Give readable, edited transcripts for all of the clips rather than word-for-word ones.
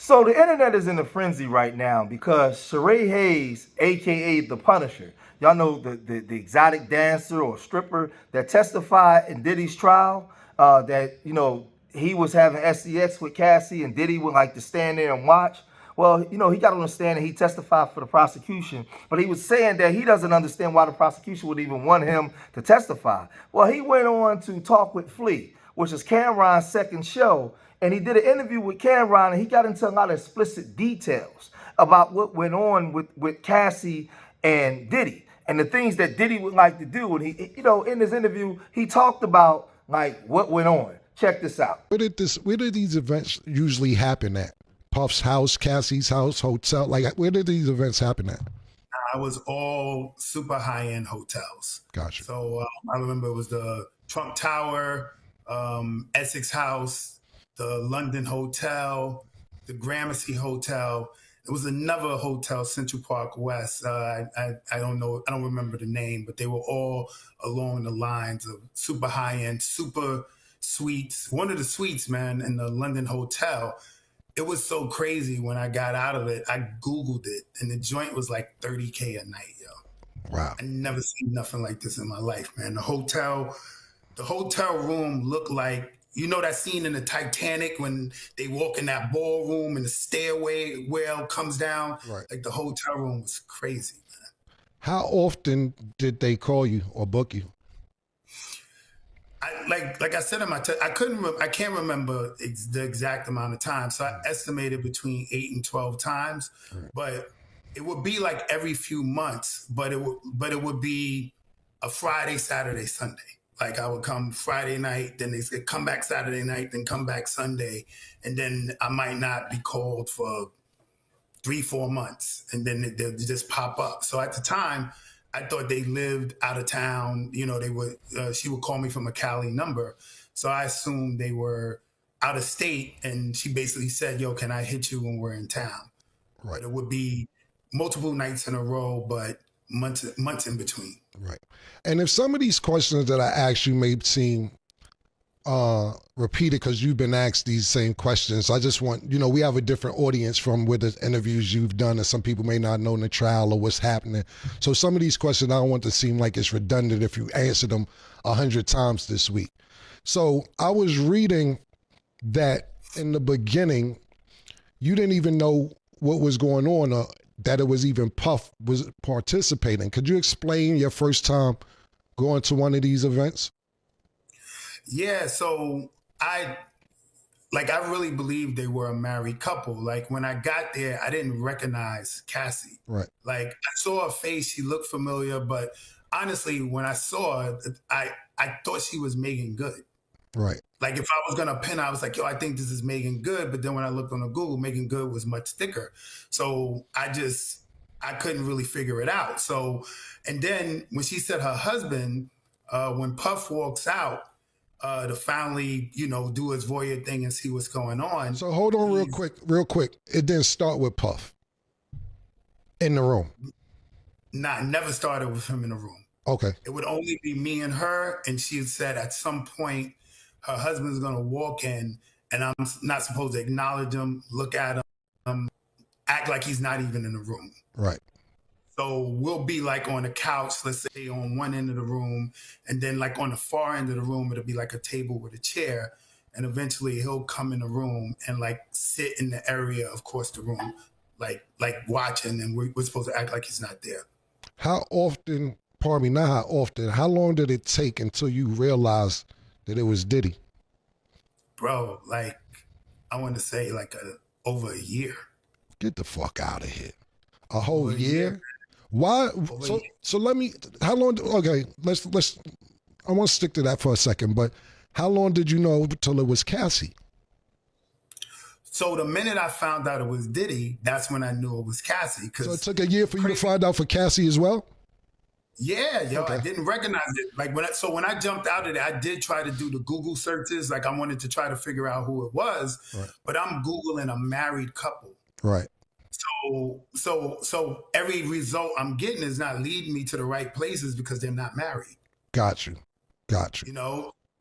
So the internet is in a frenzy right now because Sheree Hayes, aka the Punisher, y'all know the exotic dancer or stripper that testified in Diddy's trial, that he was having SEX with Cassie and Diddy would like to stand there and watch. Well, he got on the stand and he testified for the prosecution, but he was saying that he doesn't understand why the prosecution would even want him to testify. Well, he went on to talk with Flea, which is Cameron's second show, and he did an interview with Cameron, and he got into a lot of explicit details about what went on with Cassie and Diddy, and the things that Diddy would like to do. And in this interview, he talked about like what went on. Check this out. Where did these events usually happen at? Puff's house, Cassie's house, hotel? Like, where did these events happen at? I was all super high-end hotels. Gotcha. So I remember it was the Trump Tower, Essex House, the London Hotel, the Gramercy Hotel. It was another hotel, Central Park West. I don't know. I don't remember the name, but they were all along the lines of super high-end, super suites. One of the suites, man, in the London Hotel, it was so crazy when I got out of it. I Googled it, and the joint was like $30K a night, yo. Wow. I never seen nothing like this in my life, man. The hotel room looked like, that scene in the Titanic when they walk in that ballroom and the stairway well comes down? Right. Like the hotel room was crazy, man. How often did they call you or book you? Like I said in my I can't remember the exact amount of time. So I estimated between 8 and 12 times, right. But it would be like every few months, but it would be a Friday, Saturday, Sunday. Like I would come Friday night, then they come back Saturday night, then come back Sunday. And then I might not be called for 3-4 months, and then they'll just pop up. So at the time, I thought they lived out of town. They would. She would call me from a Cali number, so I assumed they were out of state. And she basically said, "Yo, can I hit you when we're in town?" Right. But it would be multiple nights in a row, but months in between. Right. And if some of these questions that I asked you may seem repeated because you've been asked these same questions, I just want, we have a different audience from with the interviews you've done, and some people may not know in the trial or what's happening. So some of these questions, I don't want to seem like it's redundant if you answer them 100 times this week. So I was reading that in the beginning, you didn't even know what was going on, or that it was even Puff was participating. Could you explain your first time going to one of these events? Yeah, so I really believed they were a married couple. Like when I got there, I didn't recognize Cassie. Right. Like I saw her face, she looked familiar, but honestly, when I saw her, I thought she was Megan Good. Right. Like if I was gonna pin, I was like, yo, I think this is Megan Good. But then when I looked on the Google, Megan Good was much thicker. So I couldn't really figure it out. So, and then when she said her husband, when Puff walks out, to finally, do his voyeur thing and see what's going on. So hold on real quick. It didn't start with Puff in the room. Nah, never started with him in the room. Okay. It would only be me and her, and she said at some point her husband's gonna walk in and I'm not supposed to acknowledge him, look at him, act like he's not even in the room. Right. So we'll be like on the couch, let's say on one end of the room, and then like on the far end of the room, it'll be like a table with a chair. And eventually he'll come in the room and like sit in the area, of course, the room, like watching, and we're supposed to act like he's not there. How often, pardon me, not how often, how long did it take until you realized that it was Diddy? Bro, like, I want to say like over a year. Get the fuck out of here. A whole year? Why? So let me, how long, okay, let's, I want to stick to that for a second, but how long did you know till it was Cassie? So the minute I found out it was Diddy, that's when I knew it was Cassie. So it took a year for you to find out for Cassie as well? Yeah, yo, okay. I didn't recognize it. Like when I jumped out of it, I did try to do the Google searches. Like I wanted to try to figure out who it was, right. But I'm Googling a married couple. Right. So every result I'm getting is not leading me to the right places because they're not married. Got you.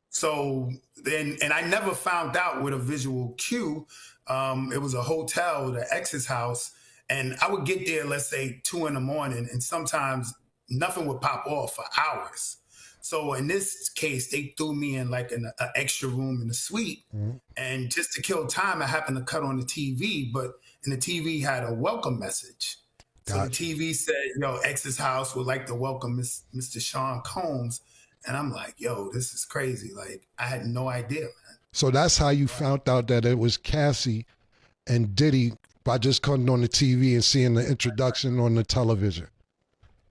So then, and I never found out with a visual cue It was a hotel, the ex's house, and I would get there, let's say 2 a.m, and sometimes nothing would pop off for hours. So in this case, they threw me in like an extra room in the suite, and just to kill time, I happened to cut on the TV, and the TV had a welcome message. So the TV said, "Yo, ex's house would like to welcome Mr. Sean Combs," and I'm like, "Yo, this is crazy!" Like I had no idea, man. So that's how you found out that it was Cassie and Diddy by just cutting on the TV and seeing the introduction on the television.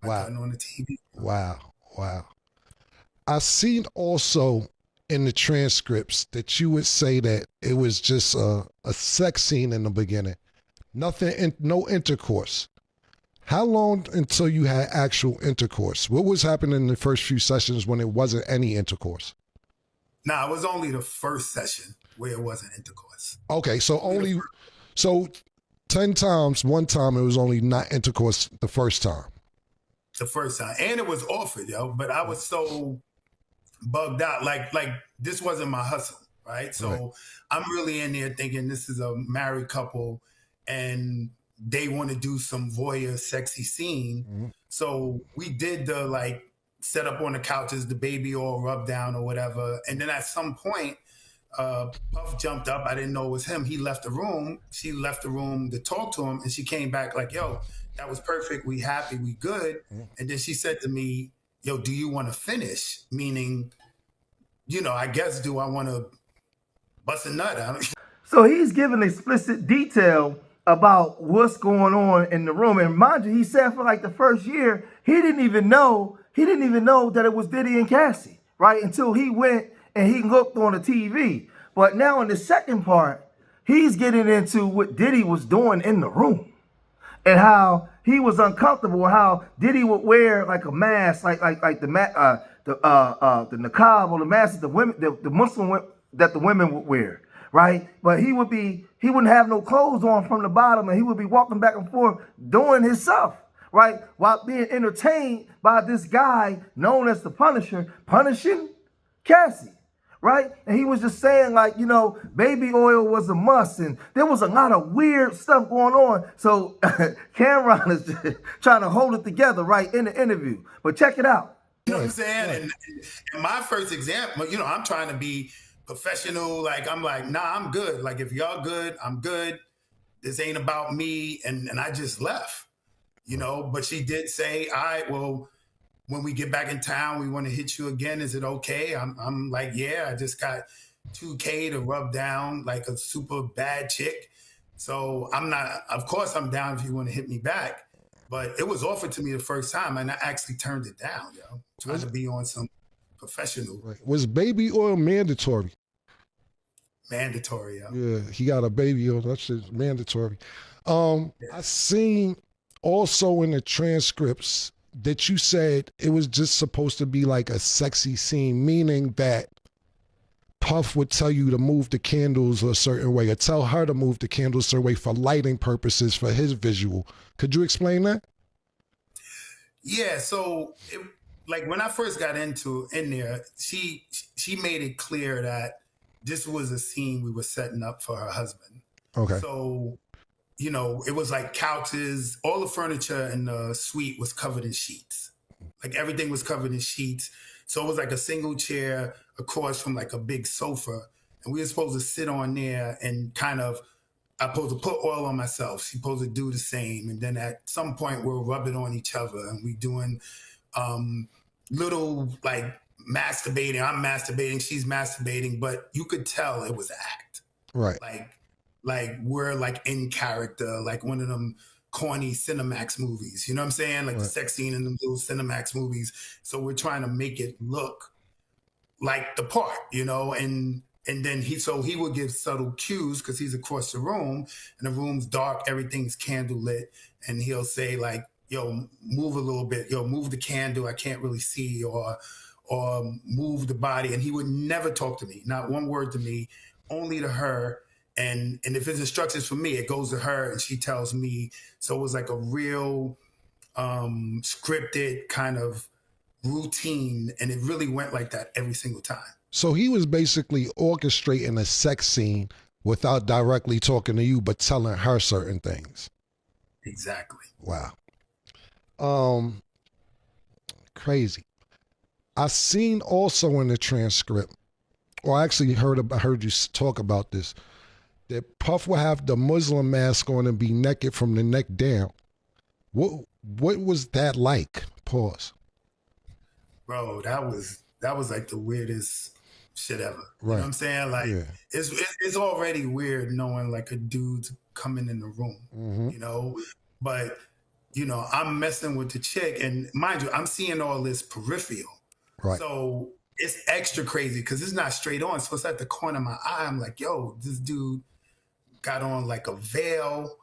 Wow. Cutting on the TV. Wow. I seen also in the transcripts that you would say that it was just a sex scene in the beginning. Nothing, no intercourse. How long until you had actual intercourse? What was happening in the first few sessions when it wasn't any intercourse? Nah, it was only the first session where it wasn't intercourse. Okay, so 10 times, one time it was only not intercourse the first time. The first time. And it was offered, yo, but I was so bugged out. Like this wasn't my hustle, right? So I'm really in there thinking this is a married couple and they want to do some voyeur sexy scene. So we did the like set up on the couches, the baby all rubbed down or whatever. And then at some point, Puff jumped up. I didn't know it was him. He left the room. She left the room to talk to him. And she came back like, "Yo, that was perfect. We happy. We good." And then she said to me, "Yo, do you want to finish?" Meaning, I guess, do I want to bust a nut? So he's giving explicit detail about what's going on in the room. And mind you, he said for like the first year, he didn't even know that it was Diddy and Cassie, right? Until he went and he looked on the TV. But now in the second part, he's getting into what Diddy was doing in the room and how he was uncomfortable, how Diddy would wear like a mask, like the niqab or the mask that the women, the Muslim that the women would wear, right? But he wouldn't have no clothes on from the bottom, and he would be walking back and forth doing his stuff, right? While being entertained by this guy known as the Punisher, punishing Cassie. Right? And he was just saying like, baby oil was a must. And there was a lot of weird stuff going on. So Cameron is just trying to hold it together, right, in the interview. But check it out. You know what I'm saying? And my first example, I'm trying to be professional. Like, I'm like, nah, I'm good. Like, if y'all good, I'm good. This ain't about me. And I just left, But she did say, all right, well, when we get back in town, we want to hit you again. Is it okay? I'm like, yeah, I just got $2K to rub down like a super bad chick. So of course I'm down if you want to hit me back. But it was offered to me the first time and I actually turned it down, trying to be on some professional. Right. Was baby oil mandatory? Mandatory, Yeah, he got a baby oil. That's just mandatory. I seen also in the transcripts that you said it was just supposed to be like a sexy scene, meaning that Puff would tell you to move the candles a certain way or tell her to move the candles a certain way for lighting purposes for his visual. Could you explain that? Yeah, so like when I first got in there, she made it clear that this was a scene we were setting up for her husband. Okay. So it was like couches, all the furniture in the suite was covered in sheets. Like everything was covered in sheets. So it was like a single chair across from like a big sofa. And we were supposed to sit on there and I'm supposed to put oil on myself. She's supposed to do the same. And then at some point we'll rub it on each other and we doing little like masturbating. I'm masturbating, she's masturbating, but you could tell it was act. Right. Like we're like in character, like one of them corny Cinemax movies. You know what I'm saying? Like the sex scene in them little Cinemax movies. So we're trying to make it look like the part, and then he would give subtle cues because he's across the room and the room's dark, everything's candle lit, and he'll say like, "Yo, move a little bit, yo, move the candle, I can't really see," or move the body. And he would never talk to me, not one word to me, only to her. And if it's instructions for me, it goes to her and she tells me. So it was like a real scripted kind of routine. And it really went like that every single time. So he was basically orchestrating a sex scene without directly talking to you, but telling her certain things. Exactly. Wow. Crazy. I seen also in the transcript, or I actually heard you talk about this, that Puff will have the Muslim mask on and be naked from the neck down. What was that like? Pause. Bro, that was like the weirdest shit ever. You know Right. what I'm saying? Like, Yeah. it's already weird knowing like a dude coming in the room, Mm-hmm. you know? But, you know, I'm messing with the chick, and mind you, I'm seeing all this peripheral. Right. So it's extra crazy because it's not straight on. So it's at the corner of my eye. I'm like, yo, this dude got on like a veil,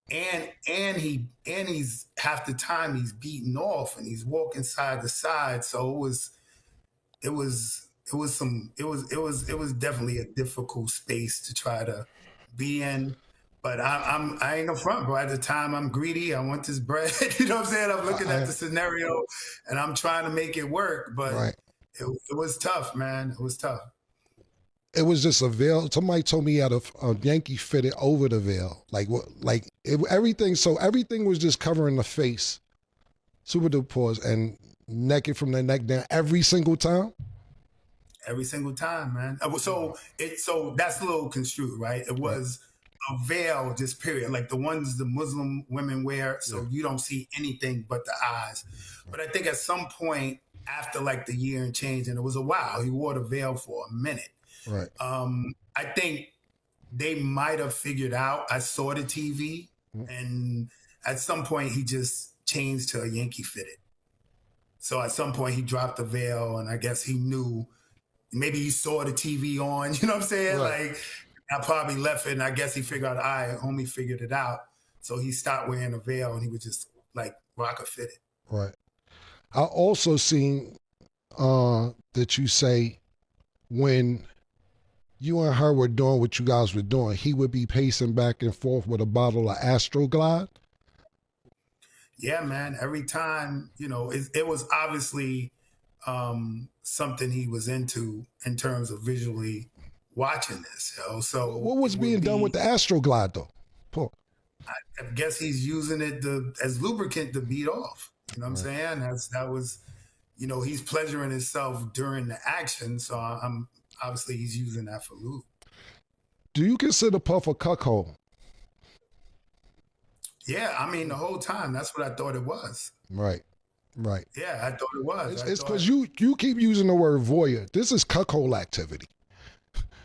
and he's half the time he's beating off and he's walking side to side. So it was definitely a difficult space to try to be in. But I ain't no front, bro. At the time, I'm greedy. I want this bread. You know what I'm saying? I'm looking at the scenario, and I'm trying to make it work. But right. it was tough, man. It was tough. It was just a veil. Somebody told me he had a Yankee fitted over the veil, like what, like everything. So everything was just covering the face, super duper pause, and naked from the neck down every single time. Every single time, man. So that's a little construed, right? It was a veil, just period. Like the ones the Muslim women wear, so you don't see anything but the eyes. But I think at some point after like the year and change, and it was a while, he wore the veil for a minute. Right. I think they might have figured out. I saw the TV, and at some point he just changed to a Yankee fitted. So at some point he dropped the veil, and I guess he knew. Maybe he saw the TV on. You know what I'm saying? Right. Like I probably left it, and I guess he figured out. Homie figured it out, so he stopped wearing a veil, and he was just like rocker fitted. Right. I also seen that you say when you and her were doing what you guys were doing, he would be pacing back and forth with a bottle of Astroglide. Yeah, man. Every time, you know, it was obviously something he was into in terms of visually watching this. You know? So what was being done with the Astroglide though? Paul. I guess he's using it as lubricant to beat off. You know what I'm saying? That was, you know, he's pleasuring himself during the action. So I'm obviously he's using that for lube. Do you consider Puff a cuckold? Yeah, I mean the whole time that's what I thought it was. Right. Right. Yeah, I thought it was. It's because you keep using the word voyeur. This is cuckold activity.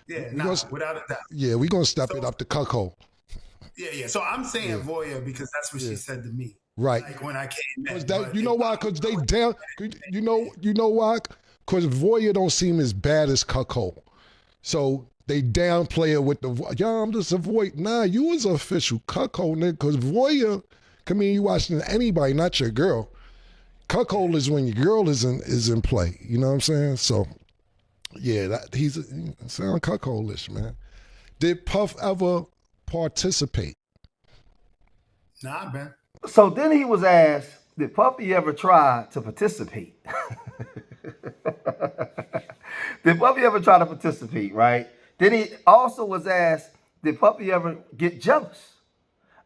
Yeah, without a doubt. Yeah, we're gonna step it up to cuckold. Yeah. So I'm saying voyeur because that's what she said to me. Right. Like when I came in. You know why? Because they down. You know why? Because voyeur don't seem as bad as cuckold. So they downplay it with the I'm just a voyeur. Nah, you was an official cuckold, nigga. Because voyeur can mean you watching anybody, not your girl. Cuckold is when your girl is in play. You know what I'm saying? So yeah, he's sound cuckoldish, man. Did Puff ever participate? Nah, man. So then he was asked, did Puffy ever try to participate? Did Puffy ever try to participate, right? Then he also was asked, did Puffy ever get jealous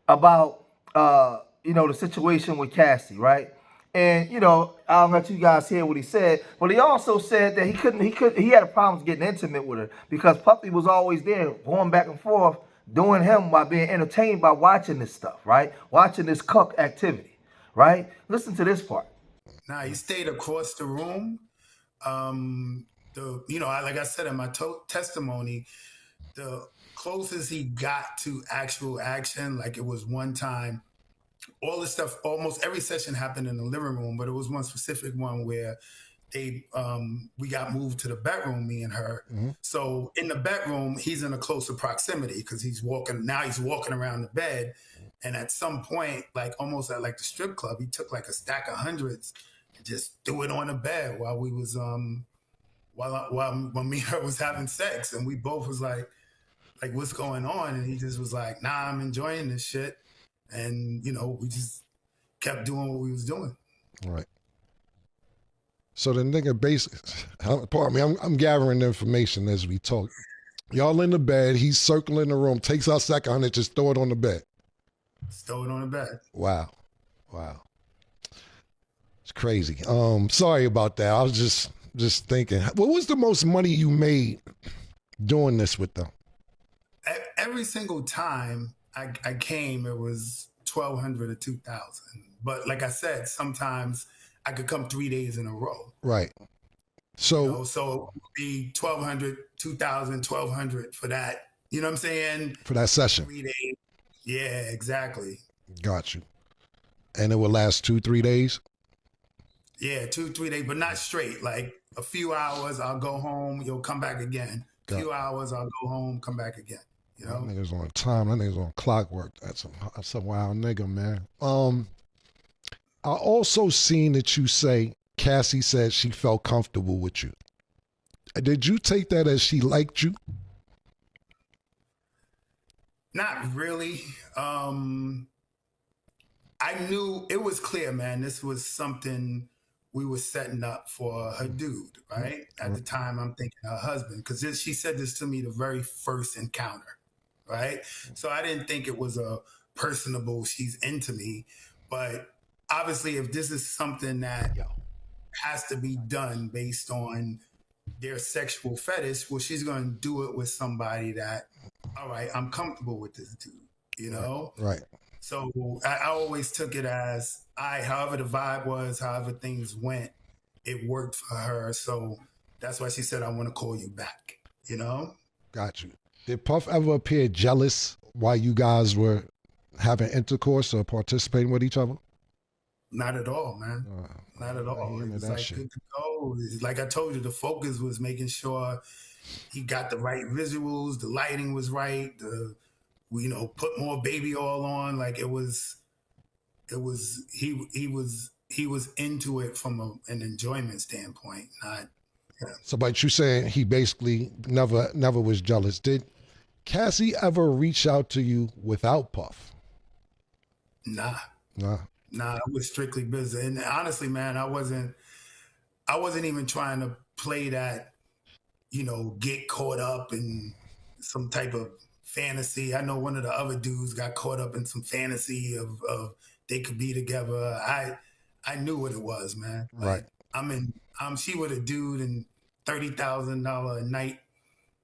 about, the situation with Cassie, right? And, I'll let you guys hear what he said. But he also said that he had a problem getting intimate with her because Puffy was always there going back and forth, doing him by being entertained by watching this stuff, right? Watching this cuck activity, right? Listen to this part. Nah, he stayed across the room. Like I said in my testimony, the closest he got to actual action, like it was one time, all this stuff, almost every session happened in the living room, but it was one specific one where we got moved to the bedroom, me and her. Mm-hmm. So in the bedroom, he's in a closer proximity because he's walking around the bed. And at some point, like almost at like the strip club, he took like a stack of hundreds and just threw it on the bed while we was, when me and her was having sex. And we both was like, what's going on? And he just was like, nah, I'm enjoying this shit. And, we just kept doing what we was doing. Right. So the nigga basically, pardon me, I'm gathering information as we talk. Y'all in the bed. He's circling the room. Takes out second hundred. Just throw it on the bed. Throw it on the bed. Wow. It's crazy. Sorry about that. I was just thinking. What was the most money you made doing this with them? Every single time I came, it was 1,200 or 2,000. But like I said, sometimes I could come 3 days in a row. Right. So so it would be 1,200, 2,000, 1,200 for that. You know what I'm saying? For that session. 3 days. Yeah, exactly. Got you. And it would last 2-3 days? Yeah, 2-3 days, but not straight. Like a few hours, I'll go home, you'll come back again. A few hours, I'll go home, come back again. You know? That nigga's on time. That nigga's on clockwork. That's a wild nigga, man. I also seen that you say Cassie said she felt comfortable with you. Did you take that as she liked you? Not really. I knew it was clear, man. This was something we were setting up for her dude, right? At the time, I'm thinking her husband, because she said this to me the very first encounter, right? So I didn't think it was a personable, she's into me. But obviously, if this is something that has to be done based on their sexual fetish, well, she's going to do it with somebody that, all right, I'm comfortable with this dude, you know? Right. So I always took it as however the vibe was, however things went, it worked for her. So that's why she said, I want to call you back, you know? Got you. Did Puff ever appear jealous while you guys were having intercourse or participating with each other? Not at all, man. Not at all. It was like good to go. Like I told you, the focus was making sure he got the right visuals, the lighting was right, put more baby oil on. Like he was into it from an enjoyment standpoint. Not. Yeah. So, but you saying he basically never was jealous. Did Cassie ever reach out to you without Puff? Nah, it was strictly business. And honestly, man, I wasn't even trying to play that, get caught up in some type of fantasy. I know one of the other dudes got caught up in some fantasy of they could be together. I knew what it was, man. Like, right. She with a dude in $30,000 a night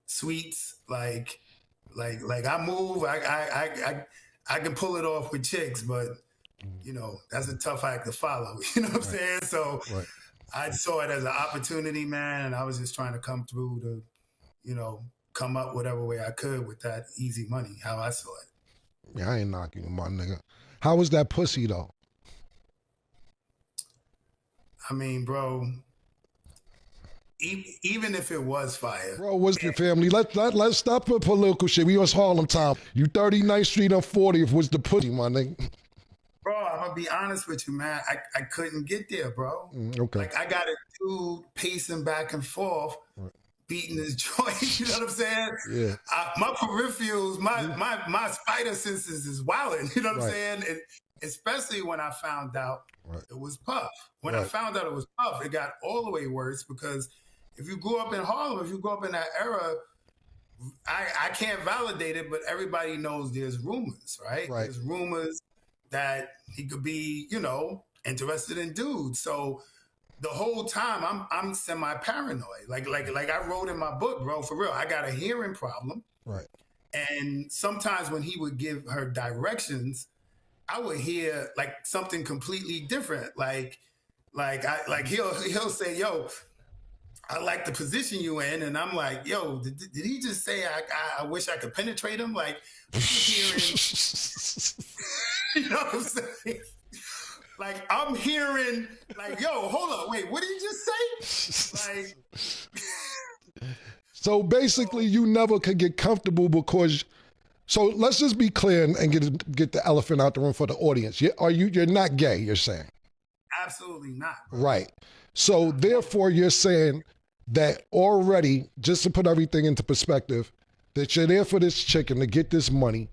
suites. Like I move, I can pull it off with chicks, but that's a tough act to follow. You know what I'm saying? So I saw it as an opportunity, man, and I was just trying to come through to, come up whatever way I could with that easy money, how I saw it. Yeah, I ain't knocking you, my nigga. How was that pussy, though? I mean, bro, even if it was fire. Bro, what's the family? Let's stop the political shit. We was Harlem time. You 39th Street and 40th was the pussy, my nigga. Bro, I'm going to be honest with you, man. I couldn't get there, bro. Okay. Like, I got a dude pacing back and forth, beating his joint. You know what I'm saying? Yeah. My peripherals, my spider senses is wilding. You know what I'm saying? And especially when I found out it was Puff. When I found out it was Puff, it got all the way worse because if you grew up in Harlem, if you grew up in that era, I can't validate it, but everybody knows there's rumors, right? There's rumors that he could be, interested in dudes. So the whole time I'm semi-paranoid. Like I wrote in my book, bro, for real. I got a hearing problem. Right. And sometimes when he would give her directions, I would hear like something completely different. Like he'll say, yo, I like the position you in. And I'm like, yo, did he just say I wish I could penetrate him? Like I'm hearing, you know what I'm saying? Like I'm hearing like, yo, hold up, wait, what did you just say? Like so basically you never could get comfortable because so let's just be clear and get the elephant out the room for the audience. You're not gay, you're saying? Absolutely not. Bro. Right. So therefore you're saying that already, just to put everything into perspective, that you're there for this chicken to get this money.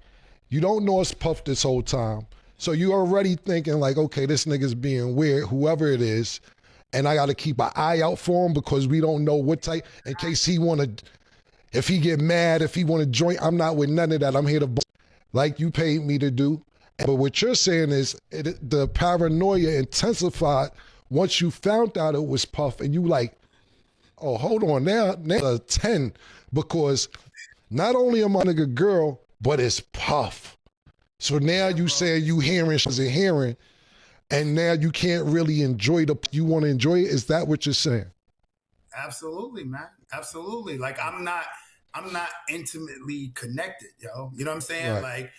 You don't know it's Puff this whole time. So you're already thinking like, okay, this nigga's being weird, whoever it is, and I got to keep an eye out for him because we don't know what type, in case he want to If he get mad, if he want to join, I'm not with none of that. I'm here to like you paid me to do. But what you're saying is the paranoia intensified once you found out it was Puff, and you like, oh, hold on, now a 10, because not only am I a nigga girl, but it's Puff. So now you saying you hearing she's a hearing, and now you can't really enjoy you want to enjoy it. Is that what you're saying? Absolutely, man. Absolutely. Like I'm not intimately connected, yo. You know what I'm saying? Right. Like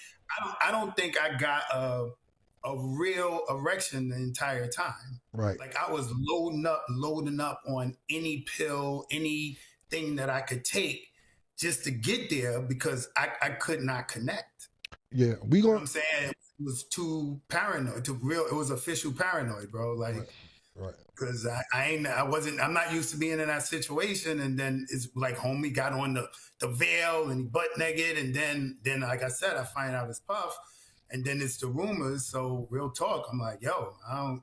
I don't think I got a real erection the entire time. Right. Like I was loading up on any pill, anything that I could take just to get there because I could not connect. Yeah, You know what I'm saying? It was too paranoid, it was official paranoid, bro. Like, right. Because I'm not used to being in that situation. And then it's like homie got on the veil and he butt naked. And then like I said, I find out it's Puff. And then it's the rumors. So real talk, I'm like, yo, I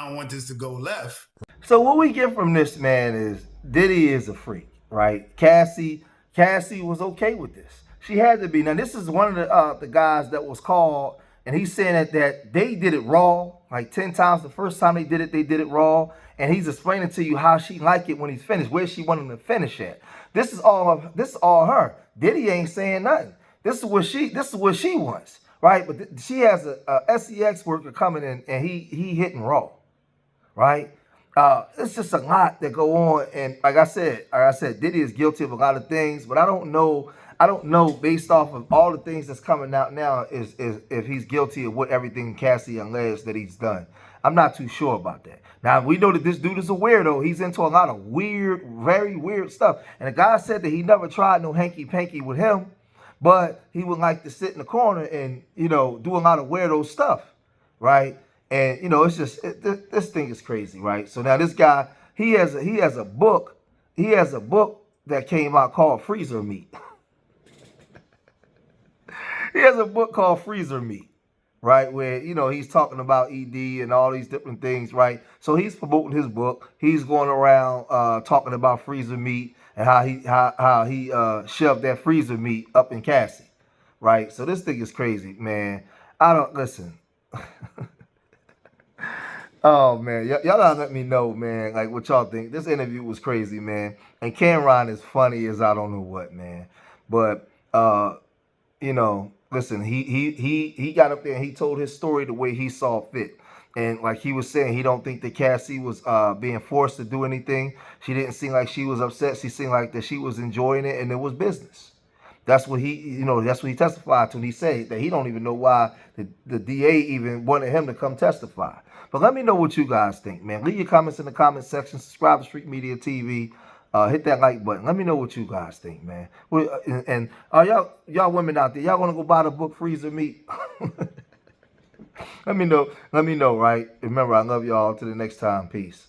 don't want this to go left. So what we get from this, man, is Diddy is a freak, right? Cassie was okay with this. She had to be. Now this is one of the guys that was called, and he's saying that they did it raw, like 10 times. The first time they did it raw, and he's explaining to you how she liked it when he's finished, where she wanted him to finish at. This is all her. Diddy ain't saying nothing. This is what she wants, right? But she has a sex worker coming in, and he hitting raw, right? It's just a lot that go on, and like I said, Diddy is guilty of a lot of things, but I don't know based off of all the things that's coming out now is if he's guilty of what everything Cassie alleged that he's done. I'm not too sure about that. Now we know that this dude is a weirdo. He's into a lot of weird, very weird stuff, and the guy said that he never tried no hanky panky with him, but he would like to sit in the corner and do a lot of weirdo stuff, right? And it's just this thing is crazy, right? So now this guy, he has a book that came out called Freezer Meat. He has a book called Freezer Meat, right? Where he's talking about ED and all these different things, right? So he's promoting his book. He's going around talking about freezer meat and how he shoved that freezer meat up in Cassie, right? So this thing is crazy, man. I don't listen. Oh man, y'all gotta let me know, man. Like what y'all think. This interview was crazy, man. And Cameron is funny as I don't know what, man. But listen, he got up there and he told his story the way he saw fit. And like he was saying, he don't think that Cassie was being forced to do anything. She didn't seem like she was upset. She seemed like that she was enjoying it and it was business. That's what that's what he testified to. And he said that he don't even know why the DA even wanted him to come testify. But let me know what you guys think, man. Leave your comments in the comment section. Subscribe to Street Media TV. Hit that like button. Let me know what you guys think, man. And y'all women out there, y'all want to go buy the book Freezer Meat? Let me know. Right? Remember, I love y'all. Till the next time. Peace.